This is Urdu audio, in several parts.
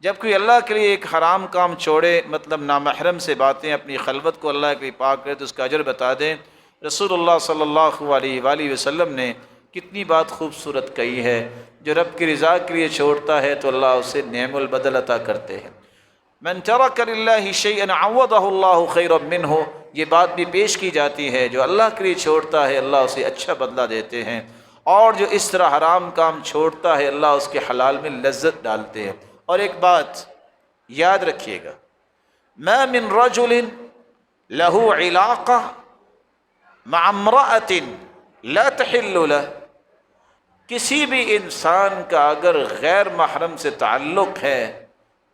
جب کوئی اللہ کے لیے ایک حرام کام چھوڑے، مطلب نامحرم سے باتیں، اپنی خلوت کو اللہ کے لیے پاک کرے تو اس کا اجر بتا دیں۔ رسول اللہ صلی اللہ علیہ وآلہ وسلم نے کتنی بات خوبصورت کہی ہے، جو رب کی رضا کے لیے چھوڑتا ہے تو اللہ اسے نعم البدل عطا کرتے ہیں۔ من ترک للہ شیئا عوضہ اللہ خیرا منہ، یہ بات بھی پیش کی جاتی ہے، جو اللہ کے لیے چھوڑتا ہے اللہ اسے اچھا بدلہ دیتے ہیں، اور جو اس طرح حرام کام چھوڑتا ہے اللہ اس کے حلال میں لذت ڈالتے ہیں۔ اور ایک بات یاد رکھیے گا، ما من رجل له علاقہ مع امرأة لا تحل له، کسی بھی انسان کا اگر غیر محرم سے تعلق ہے،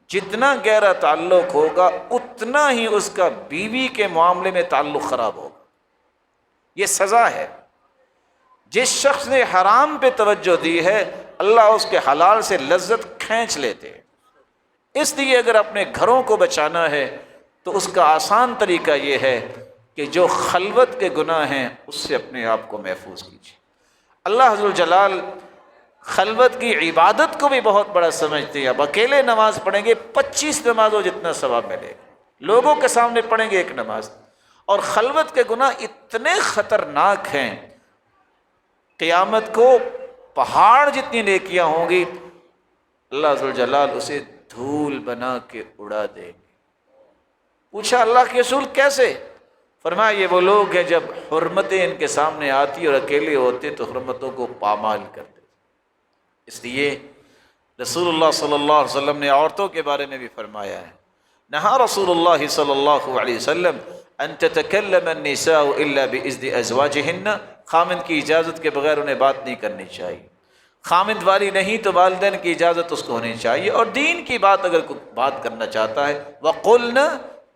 جتنا گہرا تعلق ہوگا اتنا ہی اس کا بیوی کے معاملے میں تعلق خراب ہوگا۔ یہ سزا ہے۔ جس شخص نے حرام پہ توجہ دی ہے اللہ اس کے حلال سے لذت کھینچ لیتے ہیں۔ اس لیے اگر اپنے گھروں کو بچانا ہے تو اس کا آسان طریقہ یہ ہے کہ جو خلوت کے گناہ ہیں اس سے اپنے آپ کو محفوظ کیجیے۔ اللہ عز و جلال خلوت کی عبادت کو بھی بہت بڑا سمجھتے ہیں۔ اب اکیلے نماز پڑھیں گے 25 نمازوں جتنا ثواب ملے گا، لوگوں کے سامنے پڑھیں گے ایک نماز۔ اور خلوت کے گناہ اتنے خطرناک ہیں، قیامت کو پہاڑ جتنی نیکیاں ہوں گی اللہ عز و جلال اسے دھول بنا کے اڑا دیں گے۔ پوچھا اللہ کے رسول کیسے؟ فرمایا یہ وہ لوگ ہیں جب حرمتیں ان کے سامنے آتی اور اکیلے ہوتے تو حرمتوں کو پامال کرتے۔ اس لیے رسول اللہ صلی اللہ علیہ وسلم نے عورتوں کے بارے میں بھی فرمایا ہے، نہا رسول اللہ صلی اللہ علیہ وسلم ان تتکلم النساء الا باذن ازواجہن، خامند کی اجازت کے بغیر انہیں بات نہیں کرنی چاہیے۔ خامند والی نہیں تو والدین کی اجازت اس کو ہونی چاہیے، اور دین کی بات اگر کوئی بات کرنا چاہتا ہے وَقُلْنَ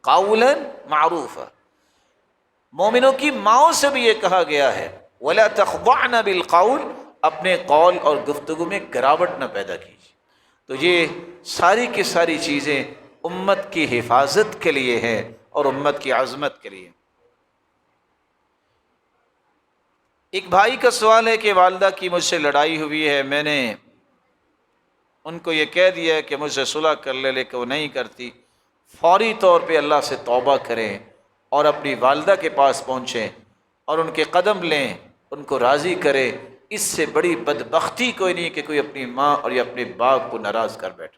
قَوْلًا مَعْرُوفًا، مومنوں کی ماؤں سے بھی یہ کہا گیا ہے وَلَا تَخْضَعْنَ بِالْقَوْلِ، اپنے قول اور گفتگو میں گراوٹ نہ پیدا کیجیے۔ تو یہ ساری کی ساری چیزیں امت کی حفاظت کے لیے ہیں اور امت کی عظمت کے لیے۔ ایک بھائی کا سوال ہے کہ والدہ کی مجھ سے لڑائی ہوئی ہے، میں نے ان کو یہ کہہ دیا ہے کہ مجھ سے صلح کر لے، لیکن وہ نہیں کرتی۔ فوری طور پہ اللہ سے توبہ کریں اور اپنی والدہ کے پاس پہنچیں اور ان کے قدم لیں، ان کو راضی کریں۔ اس سے بڑی بدبختی کوئی نہیں کہ کوئی اپنی ماں اور یا اپنے باپ کو ناراض کر بیٹھے۔